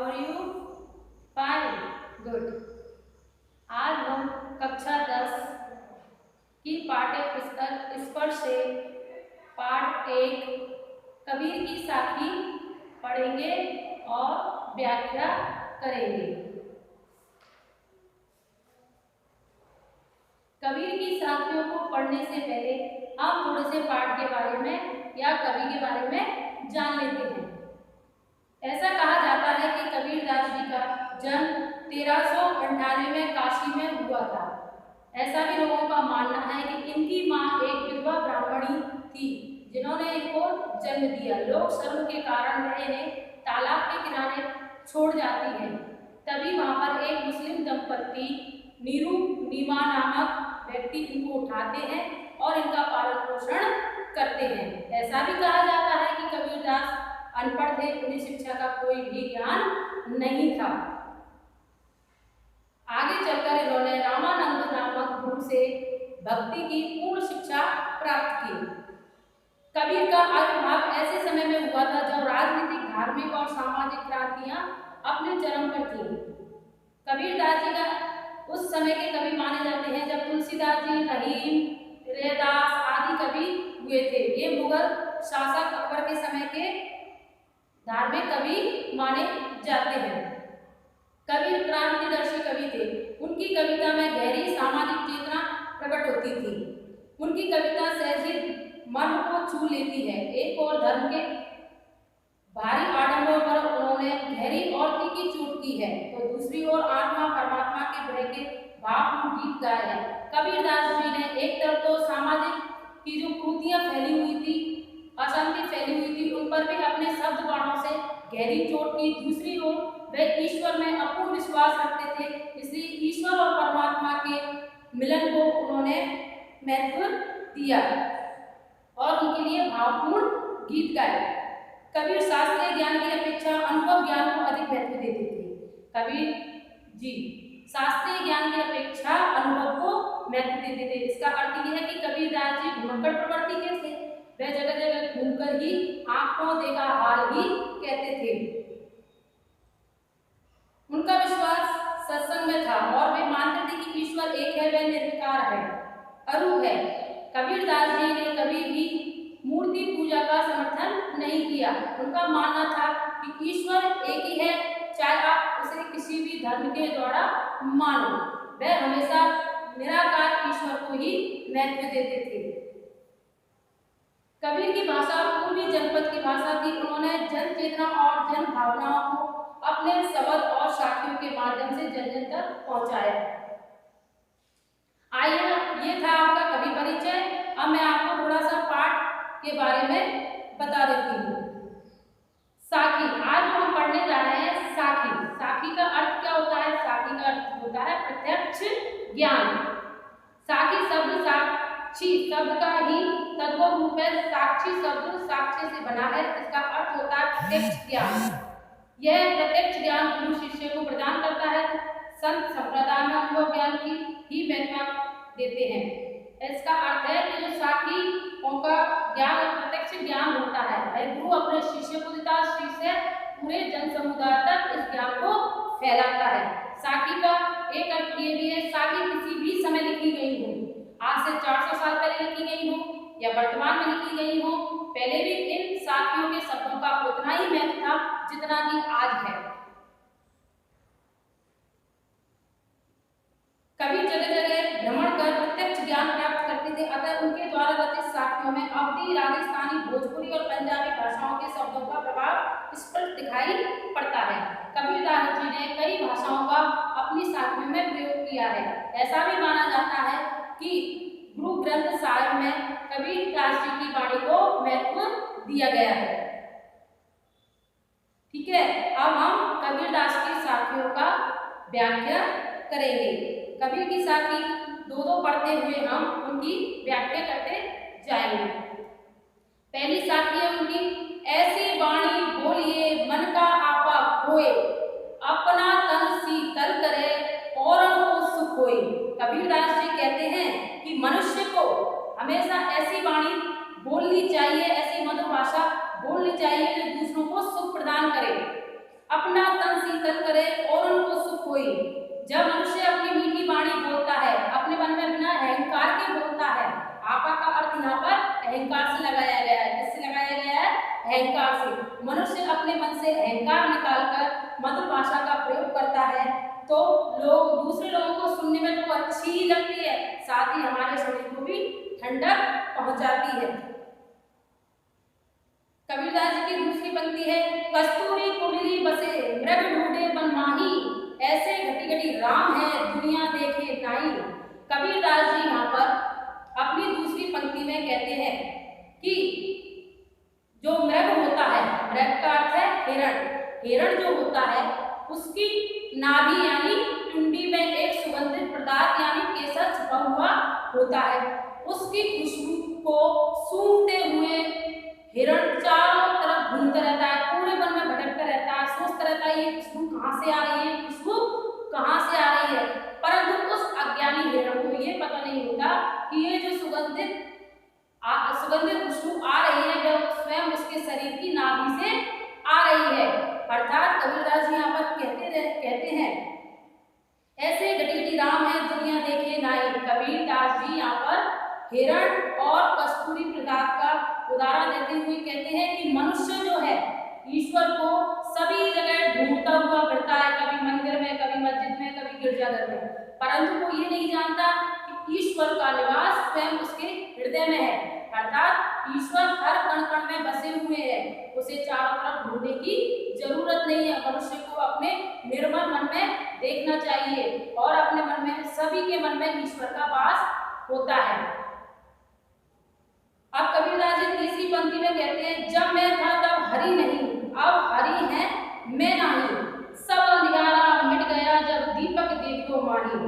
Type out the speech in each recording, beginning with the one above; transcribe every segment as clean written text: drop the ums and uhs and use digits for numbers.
How are you? Fine, good. आज हम कक्षा 10 की पाठ्य पुस्तक स्पर्श से पाठ 1 कबीर की साखी पढ़ेंगे और व्याख्या करेंगे। कबीर की साखियों को पढ़ने से पहले हम थोड़े से पाठ के बारे में या कवि के बारे में जान लेते हैं। ऐसा कहा जाता है कि कबीरदास जी का जन्म 1398 में काशी में हुआ था। ऐसा भी लोगों का मानना है कि इनकी मां एक विधवा ब्राह्मणी थी जिन्होंने इनको जन्म दिया। लोग शर्म के कारण वह इन्हें तालाब के किनारे छोड़ जाती हैं। तभी वहां पर एक मुस्लिम दंपत्ति नीरू नीमा नामक व्यक्ति इनको उठाते हैं और इनका पालन पोषण करते हैं। ऐसा भी कहा जाता है कि कबीरदास अनपढ़ थे, उन्हें शिक्षा का कोई भी ज्ञान नहीं था। आगे चलकर इन्होंने रामानंद नामक गुरु से भक्ति की पूर्ण शिक्षा प्राप्त की। कबीर का आविर्भाव ऐसे समय में हुआ था जब राजनीतिक, धार्मिक और सामाजिक क्रांतियां अपने चरम पर थी। कबीरदास जी का उस समय के कवि माने जाते हैं जब तुलसीदास जी, रहीम, रैदास आदि कवि हुए थे। ये मुगल शासक अकबर के समय के धार्मिक कवि माने जाते हैं। कबीर क्रांतिदर्शी कवि थे। उनकी कविता में गहरी सामाजिक चेतना प्रकट होती थी। उनकी कविता सहज मन को छू लेती है। एक और धर्म के भारी आडंबरों पर उन्होंने गहरी और तीखी चोट की है, तो दूसरी ओर आत्मा परमात्मा के भय के भावपूर्ण गीत गाए हैं। कबीरदास जी ने एक तरफ तो सामाजिक की जो कुरीतियां फैली हुई थी, अशांति फैली हुई थी, उन पर भी अपने शब्द बाणों से गहरी चोट की। दूसरी ओर वे ईश्वर में अपूर्ण विश्वास रखते थे, इसलिए ईश्वर और परमात्मा के मिलन को उन्होंने महत्व दिया और उनके लिए भावपूर्ण गीत गाए। कबीर शास्त्रीय ज्ञान की अपेक्षा अनुभव ज्ञान को अधिक महत्व देते थे। कबीर जी शास्त्रीय ज्ञान की अपेक्षा अनुभव को महत्व देते थे। इसका अर्थ यह है कि कबीरदास जी घुमक्कड़ प्रवृत्ति के थे। वे जगह जगह घूमकर ही आंखों देखा हाल ही कहते थे। उनका विश्वास सत्संग में था और वे मानते थे कि ईश्वर एक है, वह निर्विकार है, अरूप है। कबीरदास जी ने कभी भी मूर्ति पूजा का समर्थन नहीं किया। उनका मानना था कि ईश्वर एक ही है, चाहे आप उसे किसी भी धर्म के द्वारा मानो। वे हमेशा निराकार ईश्वर को ही महत्व देते थे। कबीर की भाषा पूर्वी जनपद की भाषा थी। उन्होंने जन चेतना और जन भावनाओं को अपने शब्द और साखियों के माध्यम से जन जन तक पहुंचाया। आइए, ये था आपका कवि परिचय। अब मैं आपको थोड़ा सा पाठ के बारे में बता देती हूँ। साखी, आज हम पढ़ने जा रहे हैं साखी। साखी का अर्थ क्या होता है? साखी का अर्थ होता है प्रत्यक्ष ज्ञान। साखी शब्द साक्षी शब्द का ही तद्भव रूप है। साक्षी शब्द साक्ष्य से बना है। इसका अर्थ होता है प्रत्यक्ष ज्ञान। यह प्रत्यक्ष ज्ञान गुरु शिष्य को प्रदान करता है। संत संप्रदाय में अनुभव ज्ञान की ही व्याख्या देते हैं। इसका अर्थ है कि जो साखी उनका ज्ञान प्रत्यक्ष ज्ञान होता है, वह गुरु अपने शिष्य को देता है। शिष्य पूरे जन समुदाय तक इस ज्ञान को फैलाता है। साखी का एक अर्थ ये भी है, साखी किसी भी समय लिखी गई हो, आज से 400 साल पहले लिखी गई हो या वर्तमान में लिखी गई हो, पहले भी इन साखियों के शब्दों का उतना ही महत्व था जितना कि आज है। कबीर जगह जगह भ्रमण कर प्रत्यक्ष ज्ञान प्राप्त करते थे। अतः उनके द्वारा रचित साखियों में अवधी, राजस्थानी, भोजपुरी और पंजाबी भाषाओं के शब्दों का प्रभाव स्पष्ट दिखाई पड़ता है। कबीरदास जी ने कई भाषाओं का अपनी साखियों में प्रयोग किया है। ऐसा भी माना जाता है कि गुरु ग्रंथ साहिब में कबीरदास जी की वाणी को महत्व दिया गया है। ठीक है, अब हम कबीरदास की साखियों का व्याख्या करेंगे। कबीर की साखी दो दो पढ़ते हुए हम उनकी व्याख्या करते जाएंगे। पहली साखी है उनकी, ऐसी वाणी बोलिए मन का आपा खोए, अपना तन शीतल करे और को सुख होए। कबीरदास जी कहते हैं कि मनुष्य को हमेशा ऐसी वाणी बोलनी चाहिए, ऐसी मधुर भाषा बोलनी चाहिए जो दूसरों को सुख प्रदान करे, अपना तन मधुर भाषा का प्रयोग करता है तो लोग दूसरे लोगों को सुनने में तो अच्छी ही लगती है, साथ ही हमारे शरीर को भी ठंडक पहुंचाती है। कबीरदास जी की दूसरी पंक्ति है, कस्तूरी कुंडली बसे मृग ढूंढे बन माही, ऐसे घटी घटी राम है दुनिया देखे नाई। कबीरदास जी यहाँ पर अपनी दूसरी पंक्ति में कहते हैं कि जो मृग होता है, मृग का अर्थ है हिरण, हिरण जो होता है उसकी नाभि यानी टुंडी में एक सुगंधित पदार्थ यानी केसर छुपा हुआ होता है। उसकी खुशबू को सूंघते हुए हिरण चारों तरफ घूमता रहता है, पूरे वन में भटकता रहता है, सोचता रहता है ये खुशबू कहाँ से आ रही है, खुशबू कहाँ से आ रही है। परंतु उस अज्ञानी हिरण को ये पता नहीं होता कि ये जो सुगंधित खुशबू आ रही है वह स्वयं उसके शरीर की नाभि से आ रही है। अर्थात कबीरदास जी यहाँ पर कहते हैं ऐसे घटी राम है दुनिया देखे नाई। कबीरदास जी यहाँ पर हिरण और कस्तूरी पदार्थ का उदाहरण देते हुए कहते हैं कि मनुष्य जो है ईश्वर को सभी जगह ढूंढता हुआ फिरता है, कभी मंदिर में, कभी मस्जिद में, कभी गिरजाघर में, परंतु वो ये नहीं जानता कि ईश्वर का निवास स्वयं उसके हृदय में है। अर्थात ईश्वर हर कण कण में बसे हुए हैं, उसे चारों तरफ ढूंढने की जरूरत नहीं है। मनुष्य को अपने निर्मल मन में देखना चाहिए और अपने मन में, सभी के मन में ईश्वर का वास होता है। अब कबीरदास जी तीसरी पंक्ति में कहते हैं, जब मैं था तब हरि नहीं, अब हरि है मैं नहीं, सब अंधियारा मिट गया जब दीपक देखो माही।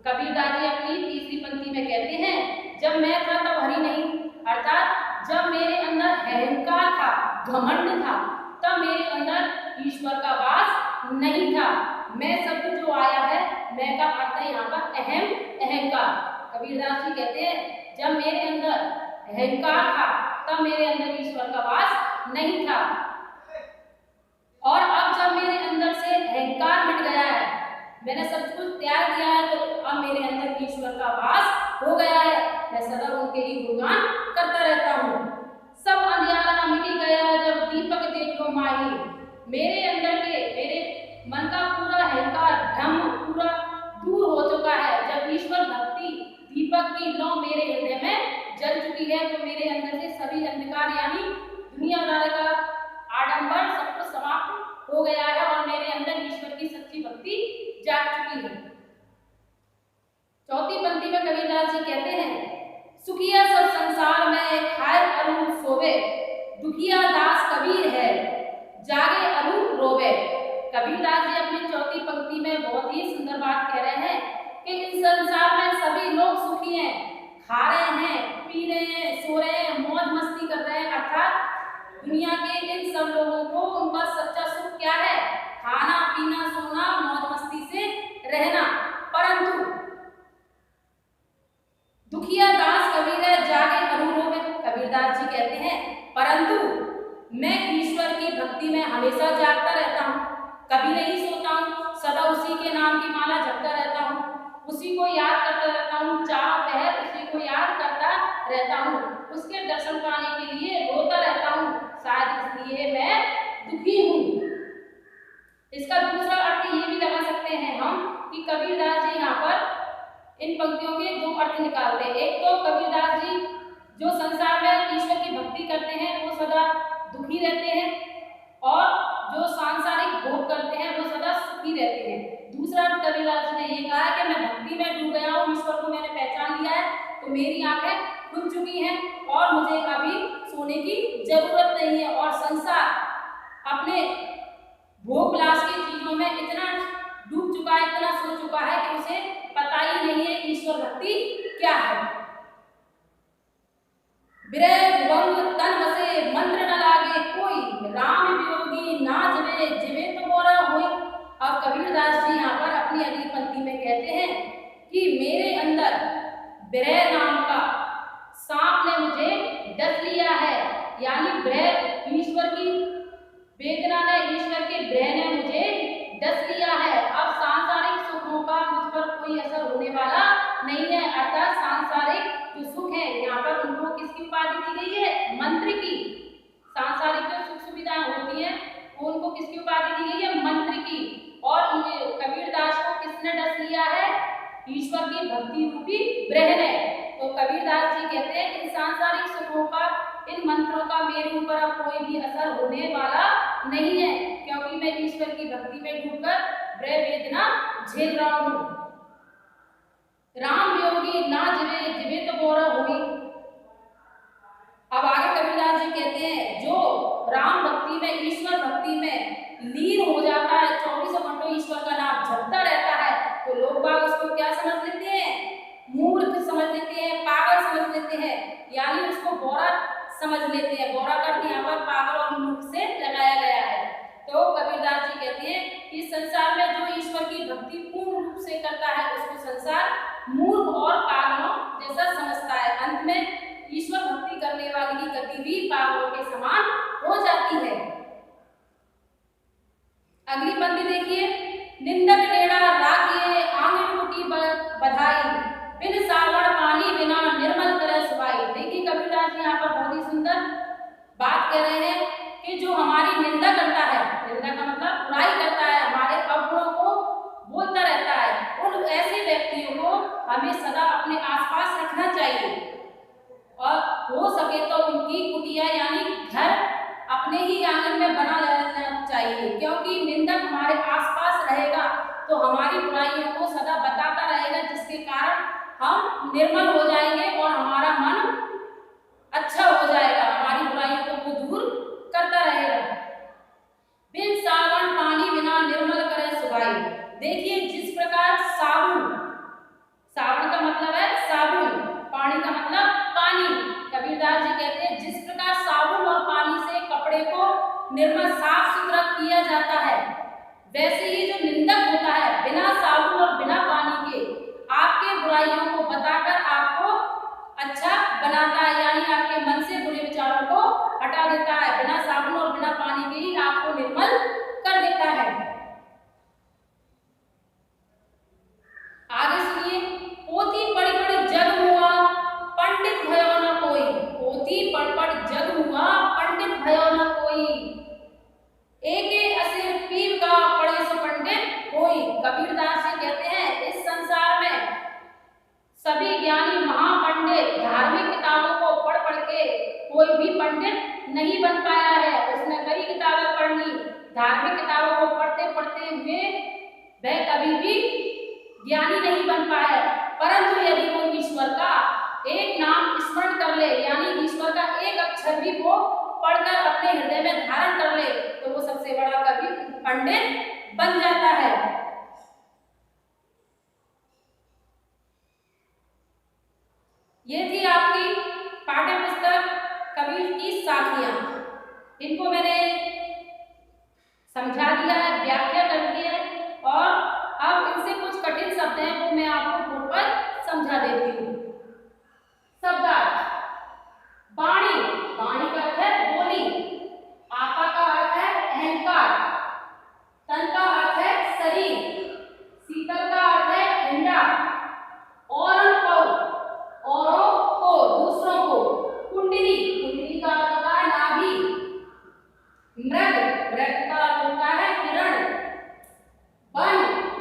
कबीरदास जी अपनी तीसरी पंक्ति में कहते हैं, जब मैं था तब हरि नहीं, अर्थात जब मेरे अंदर अहंकार था, घमंड था, तब मेरे अंदर ईश्वर का वास नहीं था। मैं शब्द जो आया है, मैं का अर्थ है यहाँ पर अहंकार। कबीरदास जी कहते हैं जब मेरे अंदर अहंकार था तब मेरे अंदर ईश्वर का वास नहीं था, और अब जब मेरे अंदर से अहंकार मिट गया है, मैंने सब कुछ त्याग दिया है, तो अब मेरे अंदर ईश्वर का वास हो गया है। मैं सदा उनके ही गुणगान करता रहता हूँ। सब अंधियारा मिट गया जब दीपक देखो माही। मेरे अंदर के, मेरे मन का पूरा अहंकार, भ्रम पूरा दूर हो चुका है। जब ईश्वर भक्ति दीपक की लौ मेरे हृदय में जल चुकी है, तो मेरे अंदर से सभी अंधकार यानी दुनियादारी का आडंबर सब कुछ समाप्त हो गया है और मेरे अंदर ईश्वर की सच्ची भक्ति जाग चुकी है। चौथी पंक्ति में कबीरदास जी कहते हैं, सुखिया सब संसार में खाए अरूप सोवे, दुखिया दास कबीर है जागे अरूप रोवे। कबीरदास जी अपनी चौथी पंक्ति में बहुत ही सुंदर बात कह रहे हैं कि इस संसार में सभी लोग सुखी हैं, खा रहे हैं, पी रहे हैं, सो रहे हैं, मौज मस्ती कर रहे हैं। अर्थात दुनिया के इन सब लोगों को उनका सच्चा सुख क्या है? खाना, पीना, सोना, मौज मस्ती से रहना। परंतु दुखिया दास कबीर है जागे अरूप रोवे। कबीरदास जी कहते हैं परंतु मैं ईश्वर की भक्ति में हमेशा जागता रहता हूँ, कभी नहीं सोता हूँ, सदा उसी के नाम की माला जपता रहता हूँ, उसी को याद करता रहता हूँ, चारों पहर उसी को याद करता रहता हूँ, उसके दर्शन पाने के लिए रोता रहता हूँ, शायद इसलिए मैं दुखी हूँ। इसका दूसरा अर्थ ये भी लगा सकते हैं हम कि कबीरदास जी यहाँ पर इन पंक्तियों के दो अर्थ निकालते हैं। एक तो कबीरदास जी जो संसार में ईश्वर की भक्ति करते हैं वो सदा दुखी रहते हैं, और जो सांसारिक भोग करते हैं वो सदा सुखी रहते हैं। दूसरा कबीरदास जी ने ये कहा है कि मैं भक्ति में डूब गया हूँ, ईश्वर को मैंने पहचान लिया है, तो मेरी आंखें खुल चुकी हैं और मुझे अभी सोने की जरूरत नहीं है, और संसार अपने भोग विलास की चीजों में इतना डूब चुका है, इतना सो चुका है कि उसे पता ही नहीं है ईश्वर भक्ति क्या है। विरह भंग तन बसे मंत्र न लागे कोई, राम वियोगी ना जिवे जिवे तो मोरा होई। अब कबीरदास जी यहाँ पर अपनी अगली पंक्ति में कहते हैं कि मेरे अंदर विरह नाम का सांप ने मुझे डस लिया है, यानी विरह ईश्वर की वेदना ने, ईश्वर के विरह ने मुझे डस लिया है। अब सांसारिक सुखों का मुझ पर कोई असर होने वाला नहीं है। अर्थात सांसारिक जो सुख है यहाँ पर उनको किसकी उपाधि दी गई है? मंत्र की। सांसारिक जो सुख सुविधाएं होती हैं वो उनको किसकी उपाधि दी गई है? मंत्र की। ईश्वर की भक्ति रूपी ब्रह्म है। तो कबीरदास जी कहते हैं इन सांसारिक सुखों का, इन मंत्रों का मेरे ऊपर अब कोई भी असर होने वाला नहीं है, क्योंकि मैं ईश्वर की भक्ति में डूबकर ब्रह्म वेदना झेल रहा हूँ। राम योगी ना जिवे जिवे तो गौरव हुई। अब आगे कबीरदास जी कहते हैं जो राम भक्ति में, ईश्वर भक्ति में लीन हो जाता है, 24 घंटों ईश्वर का नाम जपता रहता है, तो लोग बाग उसको क्या समझ लेते हैं? मूर्ख समझ लेते हैं, पागल समझ लेते हैं, यानी उसको गौरा समझ लेते हैं। गौरा का यहाँ पर पागल और मूर्ख से लगाया गया है। तो कबीरदास जी कहते हैं कि संसार में जो ईश्वर की भक्ति पूर्ण रूप से करता है उसको संसार मूर्ख और पागलों जैसा समझता है। अंत में ईश्वर भक्ति करने वाले की गति भी पागलों के समान हो जाती है। अगली पंक्ति देखिए, निंदक टेढ़ा राखिए आंगन कुटी बधाई, बिन सावण पानी बिना निर्मल करे सुवाई। देखिए कबीरदास जी यहाँ पर बहुत ही सुंदर बात कह रहे हैं कि जो हमारी निंदा करता है, निंदा का मतलब बुराई करता है, हमारे अवगुणों को बोलता रहता है, उन ऐसे व्यक्तियों को हमें सदा अपने आसपास रखना चाहिए और हो सके तो उनकी कुटिया यानी घर अपने ही आंगन में बना लेना चाहिए, क्योंकि निंदक हमारे आसपास रहेगा तो हमारी बुराइयों को सदा बताता रहेगा, जिसके कारण हम निर्मल हो जाएंगे और हमारा मन अच्छा हो जाएगा, हमारी बुराइयों को वो दूर करता रहेगा। बिन सावन पानी बिना निर्मल करे सुवाई। देखिए जिस प्रकार साबुन, सावन का मतलब है साबुन, पानी का मतलब पानी। कबीरदास जी कहते हैं जिस प्रकार साबुन और पानी से कपड़े को निर्मल साफ सुथरा किया जाता है, वैसे ही जो निंदक होता है बिना साबुन और बिना पानी के आपके बुराइयों को बताकर आपको अच्छा बनाता है, यानी आपके मन से बुरे विचारों को हटा देता है। बिना साबुन और बिना पानी के ही आपको निर्मल कर देता है। आगे सुनिए, पोथी पढ़ी पढ़ी जग हुआ पंडित भयो न कोई। पोथी पढ़ पढ़ जग हुआ पंडित भयो न कोई, एके असिर पीर का पढ़े सो पंडित कोई। कबीरदास जी कहते हैं इस संसार में सभी ज्ञानी महापंडित धार्मिक किताबों को पढ़ पढ़ के कोई भी पंडित नहीं बन पाया है। उसने कई किताबें पढ़ ली, धार्मिक किताबों को पढ़ते पढ़ते हुए वह कभी भी ज्ञानी नहीं बन पाया। परंतु यदि वो ईश्वर का एक नाम स्मरण कर ले, यानी ईश्वर का एक अक्षर भी वो पढ़कर अपने हृदय में धारण कर ले, तो वो सबसे बड़ा कवि पंडित बन जाता है। ये थी आपकी पाठ्य पुस्तक कबीर की साखियां। इनको मैंने समझा दिया है, व्याख्या कर दी है, और अब इनसे कुछ कठिन शब्द हैं वो मैं आपको बोर्ड पर समझा देती हूँ। शब्दार्थ, वाणी, वाणी का अर्थ है बोली, आपा का अर्थ है अहंकार, तन का अर्थ है शरीर, शीतल का अर्थ है ठंडा, औरों को दूसरों को, कुंडली, कुंडली का अर्थ होता है नाभि, मृग, मृग का अर्थ होता है हिरण, वन,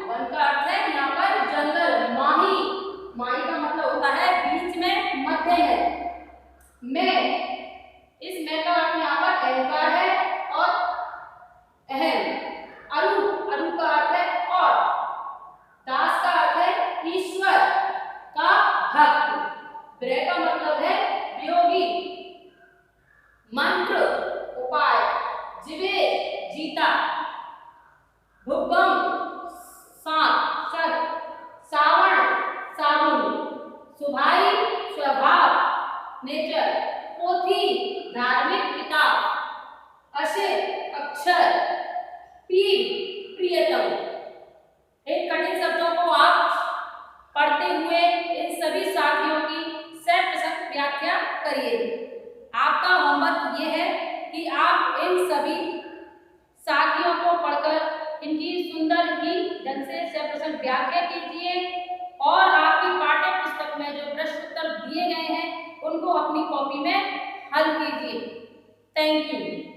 वन का अर्थ है यहाँ पर जंगल, माही, माही का मतलब होता है बीच में, मध्य है, मैं, इस मैं का अर्थ यहाँ पर अहंकार है और अहम, अरु, अरु का अर्थ है और, दास का अर्थ है ईश्वर का भक्त, ब्रह का मतलब है वियोगी, मंत्र, उपाय, जिवे, जीता, भुगम, सांप, सर, सावण, साबुन, सुभाई, स्वभाव, नेचर, पोथी, धार्मिक किताब, अक्षर, अक्षर, पीर, प्रियतम। इन कठिन शब्दों को आप पढ़ते हुए इन सभी साखियों की सप्रशत व्याख्या करिए। आपका होमवर्क ये है कि आप इन सभी साखियों को पढ़कर इनकी सुंदर ही ढंग से सप्रशत व्याख्या कीजिए और आपकी पाठ्य पुस्तक में जो प्रश्न उत्तर दिए गए हैं उनको अपनी कॉपी में हल कीजिए। Thank you.